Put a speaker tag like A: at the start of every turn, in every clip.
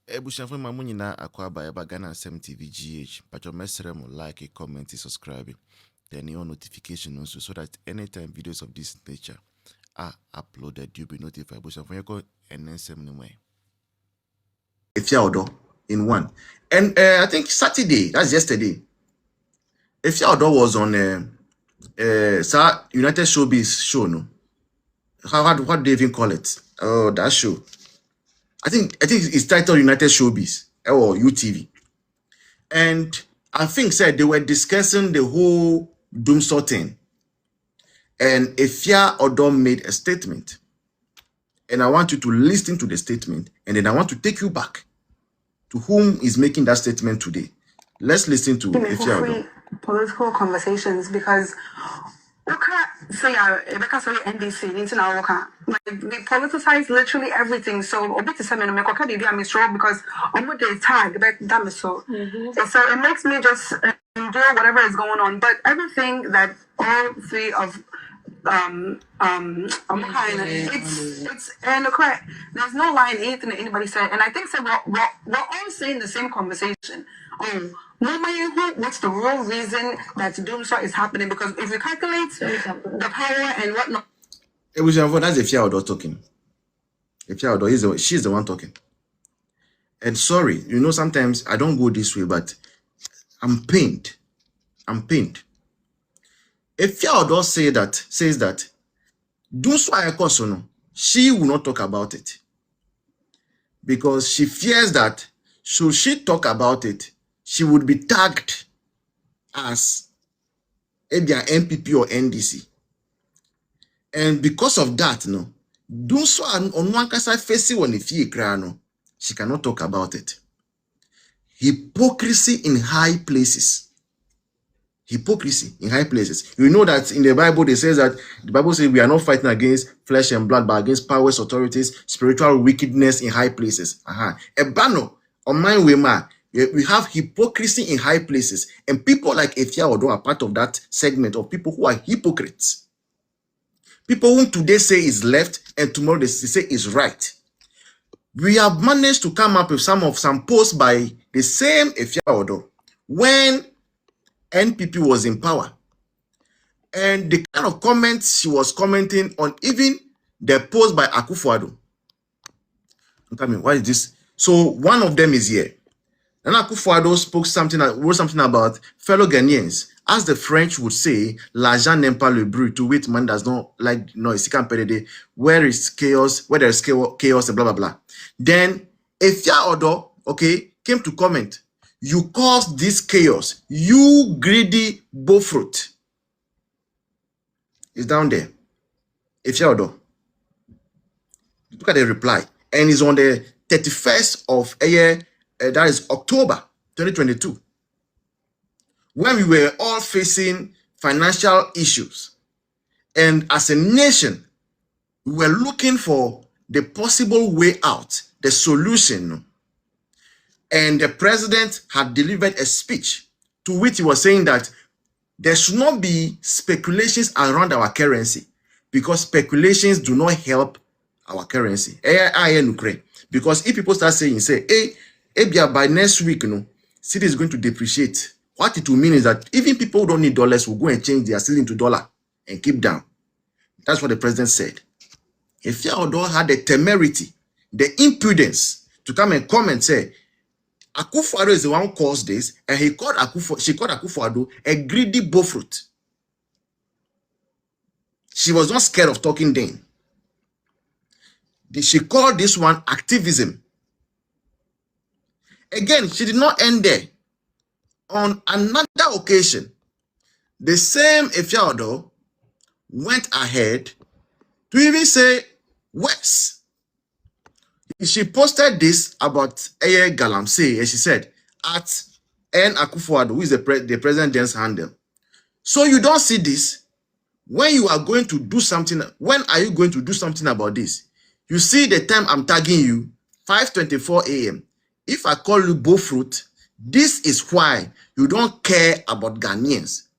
A: Ebushafo mamunyina akwaba eba Ghana Asem TV GH. But your message like, comment, subscribe, then your notification also so that anytime videos of this nature are uploaded, you'll be notified. Bushafo yako NSM anyway.
B: Afia Odo in one. And I think Saturday, that's yesterday, Afia Odo was on United Showbiz show, no? What do they even call it? Oh, that show. I think it's titled United Showbiz or UTV. And I think said they were discussing the whole Doomsday thing. And Afia Odo made a statement. And I want you to listen to the statement. And then I want to take you back to whom is making that statement today. Let's listen to Afia Odo.
C: Political conversations, because say NDC they politicize literally everything. So because they tag that so it makes me just enjoy whatever is going on. But everything that all three of it's and correct. There's no lie in anything that anybody said, and I think so we're all saying the same conversation. No matter what's the real reason that Doomsday is happening, because if you calculate the power and whatnot.
B: That's Afia Odo talking. Afia Odo she's the one talking. And sorry, sometimes I don't go this way, but I'm pained. Afia Odo says that Doomsday she will not talk about it because she fears that should she talk about it, she would be tagged as maybe an MPP or NDC. And because of that, no, Doomsday on one kasa face when she cannot talk about it. Hypocrisy in high places. Hypocrisy in high places. You know that in the Bible, the Bible says we are not fighting against flesh and blood, but against powers, authorities, spiritual wickedness in high places. Ebano, on my way, we have hypocrisy in high places. And people like Afia Odo are part of that segment of people who are hypocrites. People whom today say is left and tomorrow they say is right. We have managed to come up with some posts by the same Afia Odo when NPP was in power. And the kind of comments she was commenting on even the post by Akufo Addo. I mean, what is this? So one of them is here. And Akufo Addo wrote something about fellow Ghanaians. As the French would say, l'argent n'aime pas le bruit, to which man does not like noise. Where is chaos, where there is chaos, blah, blah, blah. Then Afia Odo, came to comment. You caused this chaos, you greedy bofruit. It's down there. Afia Odo. Look at the reply. And it's on the 31st of that is October 2022. When we were all facing financial issues. And as a nation, we were looking for the possible way out, the solution. And the president had delivered a speech to which he was saying that there should not be speculations around our currency because speculations do not help our currency. Because if people start saying, by next week, city is going to depreciate. What it will mean is that even people who don't need dollars will go and change their ceiling to dollar and keep down. That's what the president said. Afia Odo had the temerity, the impudence to come and comment, say, Akufo Addo is the one who caused this, and she called Akufo Addo a greedy bofruit. She was not scared of talking then. She called this one activism. Again, she did not end there. On another occasion, the same Afia Odo went ahead to even say, West. She posted this about Galamsey, and she said, at N Akufo Addo, who is the president's handle. So you don't see this. When you are going to do something, when are you going to do something about this? You see the time I'm tagging you, 5:24 a.m. If I call you bofruit, this is why you don't care about Ghanaians.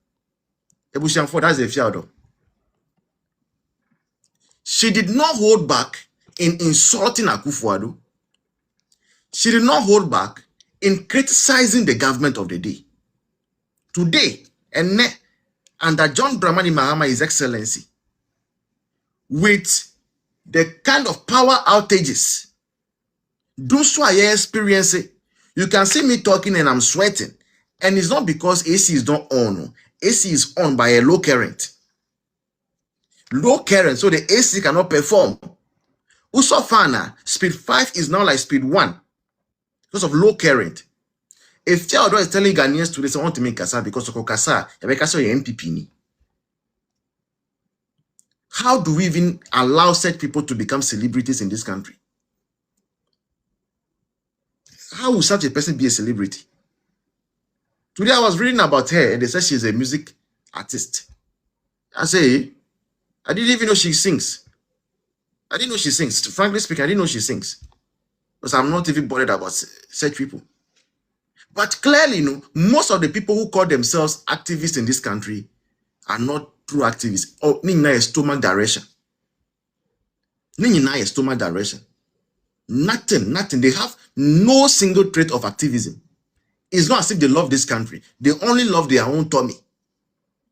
B: That's Afia Odo. She did not hold back in insulting Akufo Addo. she did not hold back in criticizing the government of the day. Today, and under John Dramani Mahama, His Excellency, with the kind of power outages those who are experiencing, you can see me talking and I'm sweating. And it's not because AC is not on. AC is on by a low current. Low current, so the AC cannot perform. Usofana, speed 5 is now like speed 1 because of low current. If Afia Odo is telling Ghanaians today, they want to make Kasa because of Kasa, MPP. How do we even allow such people to become celebrities in this country? How will such a person be a celebrity? Today I was reading about her and they said she's a music artist. I say, I didn't even know she sings. I didn't know she sings. Frankly speaking, I didn't know she sings. Because I'm not even bothered about such people. But clearly, most of the people who call themselves activists in this country are not true activists. Or Nina stomach direction. Nina stomach direction. Nothing. They have no single trait of activism. It's not as if they love this country. They only love their own tummy,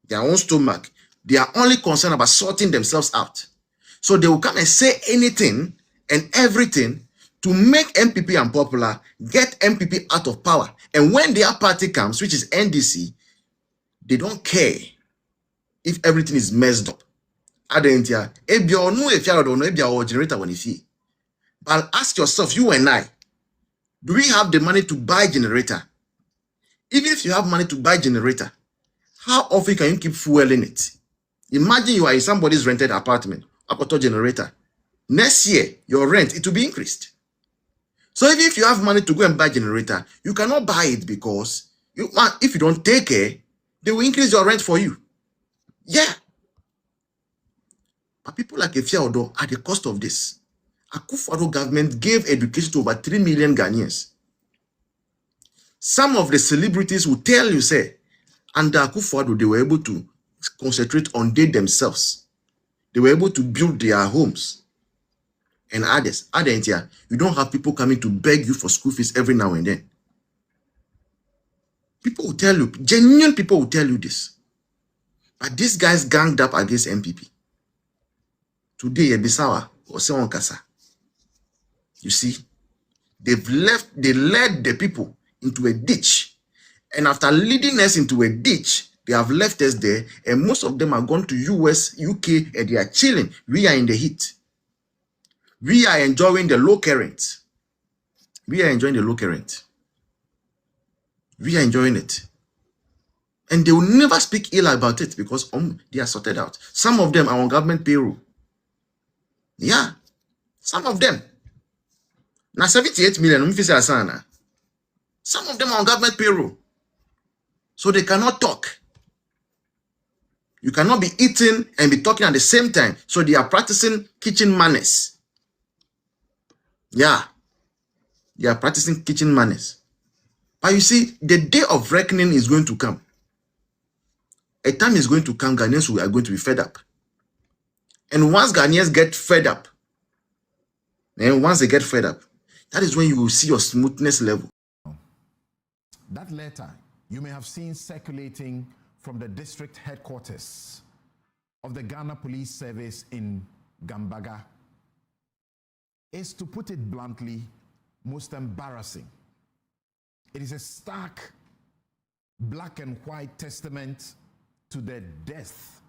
B: their own stomach. They are only concerned about sorting themselves out. So they will come and say anything and everything to make MPP unpopular, get MPP out of power. And when their party comes, which is NDC, they don't care if everything is messed up. But ask yourself, you and I, do we have the money to buy generator? Even if you have money to buy generator, how often can you keep fueling it? Imagine you are in somebody's rented apartment, a generator. Next year, your rent, it will be increased. So even if you have money to go and buy generator, you cannot buy it because if you don't take care, they will increase your rent for you. Yeah. But people like Afia Odo, at the cost of this, Akufo Addo government gave education to over 3 million Ghanaians. Some of the celebrities will tell you, say, under Akufo Addo, they were able to concentrate on they themselves. They were able to build their homes. And others, you don't have people coming to beg you for school fees every now and then. People will tell you, genuine people will tell you this. But these guys ganged up against MPP. Today, Ebisawa or Sewon Kasa. You see, they led the people into a ditch. And after leading us into a ditch, they have left us there. And most of them are gone to US, UK, and they are chilling. We are in the heat. We are enjoying the low current. We are enjoying the low current. We are enjoying it. And they will never speak ill about it because they are sorted out. Some of them are on government payroll. Yeah. Some of them. Now 78 million. Some of them are on government payroll. So they cannot talk. You cannot be eating and be talking at the same time. So they are practicing kitchen manners. Yeah. They are practicing kitchen manners. But you see, the day of reckoning is going to come. A time is going to come, Ghanaians are going to be fed up. And once Ghanaians get fed up, that is when you will see your smoothness level.
D: That letter you may have seen circulating from the district headquarters of the Ghana Police Service in Gambaga is, to put it bluntly, most embarrassing. It is a stark black and white testament to the depth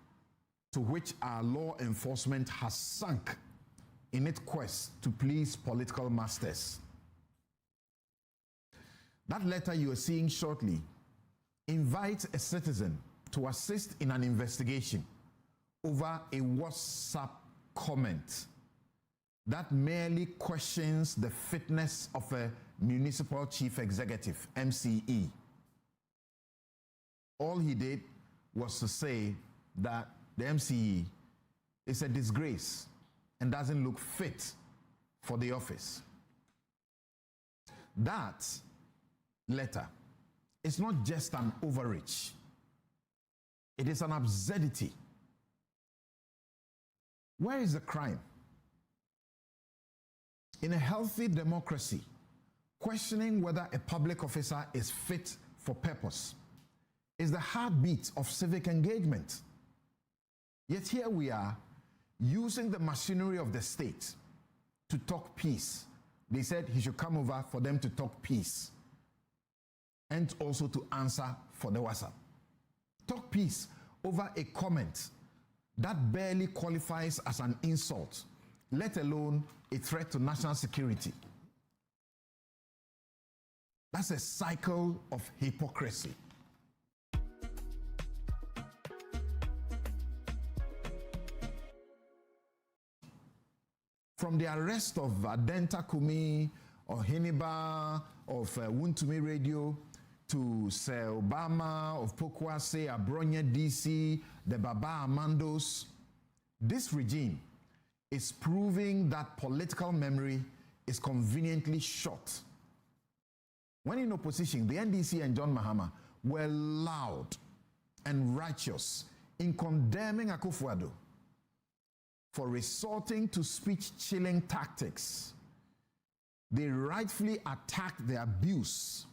D: to which our law enforcement has sunk in its quest to please political masters. That letter you are seeing shortly invites a citizen to assist in an investigation over a WhatsApp comment that merely questions the fitness of a municipal chief executive, MCE. All he did was to say that the MCE is a disgrace and doesn't look fit for the office. That letter is not just an overreach. It is an absurdity. Where is the crime? In a healthy democracy, questioning whether a public officer is fit for purpose is the heartbeat of civic engagement. Yet here we are, using the machinery of the state to talk peace. They said he should come over for them to talk peace and also to answer for the WhatsApp. Talk peace over a comment that barely qualifies as an insult, let alone a threat to national security. That's a cycle of hypocrisy. From the arrest of Adenta Kumi or Hiniba of Wuntumi Radio to Sir Obama of Kwasia, Abronya DC, the Baba Amandos, this regime is proving that political memory is conveniently short. When in opposition, the NDC and John Mahama were loud and righteous in condemning Akufo Addo for resorting to speech-chilling tactics. They rightfully attacked the abuse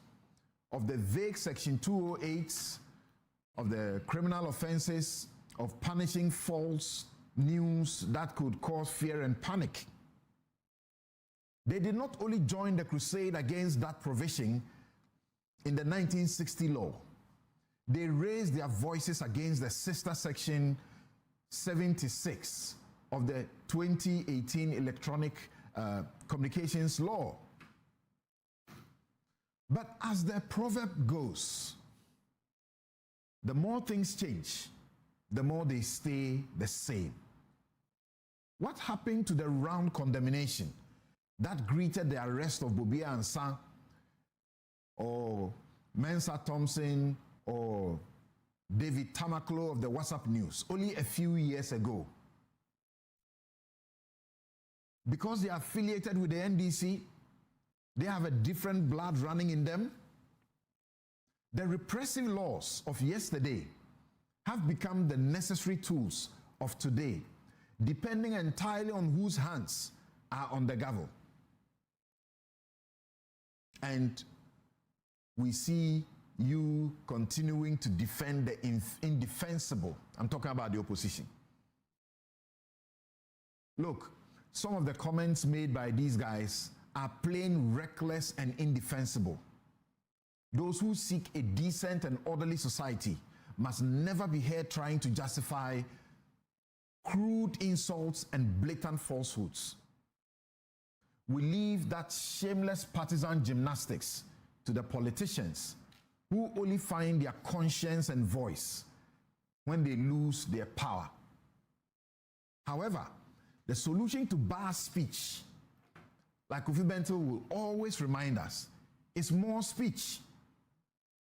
D: of the vague Section 208 of the criminal offenses of punishing false news that could cause fear and panic. They did not only join the crusade against that provision in the 1960 law, they raised their voices against the sister Section 76 of the 2018 Electronic Communications Law. But as the proverb goes, the more things change, the more they stay the same. What happened to the round condemnation that greeted the arrest of Bobia Ansah or Mensa Thompson or David Tamaklo of the WhatsApp News only a few years ago? Because they are affiliated with the NDC, they have a different blood running in them. The repressive laws of yesterday have become the necessary tools of today, depending entirely on whose hands are on the gavel. And we see you continuing to defend the indefensible. I'm talking about the opposition. Look, some of the comments made by these guys are plain reckless and indefensible. Those who seek a decent and orderly society must never be heard trying to justify crude insults and blatant falsehoods. We leave that shameless partisan gymnastics to the politicians who only find their conscience and voice when they lose their power. However, the solution to bar speech, like Kofi Bentil will always remind us, is more speech,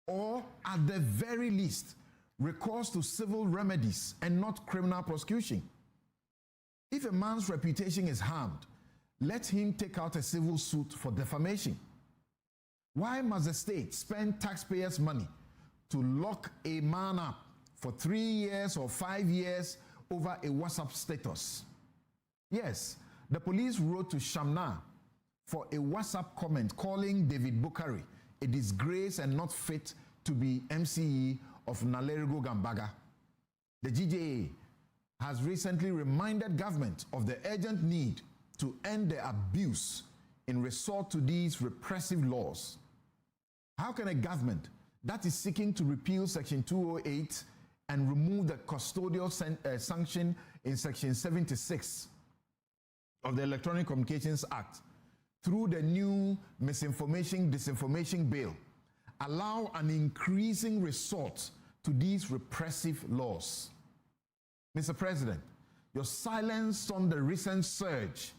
D: or at the very least, recourse to civil remedies and not criminal prosecution. If a man's reputation is harmed, let him take out a civil suit for defamation. Why must the state spend taxpayers' money to lock a man up for 3 years or 5 years over a WhatsApp status? Yes, the police wrote to Shamna for a WhatsApp comment calling David Bukari a disgrace and not fit to be MCE of Nalergo Gambaga. The GJA has recently reminded government of the urgent need to end the abuse in resort to these repressive laws. How can a government that is seeking to repeal Section 208 and remove the custodial sanction in Section 76 of the Electronic Communications Act through the new misinformation/disinformation bill allow an increasing resort to these repressive laws? Mr. President, your silence on the recent surge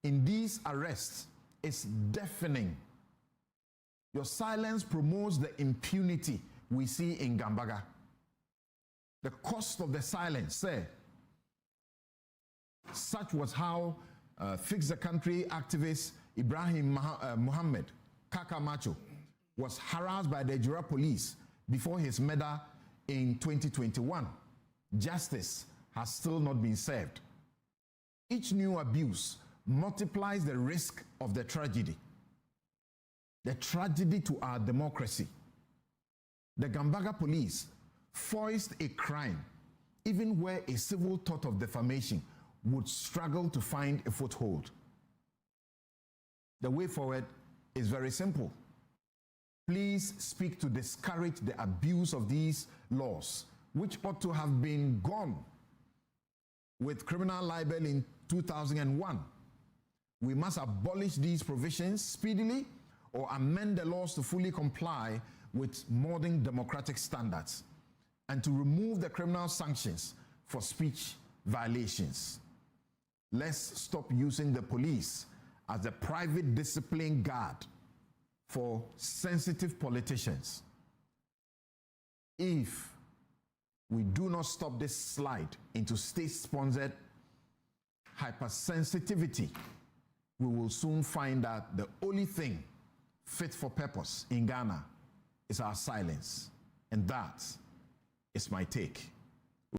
D: in these arrests is deafening. Your silence promotes the impunity we see in Gambaga. The cost of the silence, sir. Such was how Fix the Country activist Ibrahim Muhammad Kaka Macho was harassed by the Jura police before his murder in 2021. Justice has still not been served. Each new abuse multiplies the risk of the tragedy. the tragedy to our democracy. The Gambaga police foist a crime even where a civil tort of defamation would struggle to find a foothold. The way forward is very simple. Please speak to discourage the abuse of these laws, which ought to have been gone with criminal libel in 2001. We must abolish these provisions speedily or amend the laws to fully comply with modern democratic standards and to remove the criminal sanctions for speech violations. Let's stop using the police as the private discipline guard for sensitive politicians. If we do not stop this slide into state-sponsored hypersensitivity, we will soon find that the only thing fit for purpose in Ghana is our silence. And that is my take.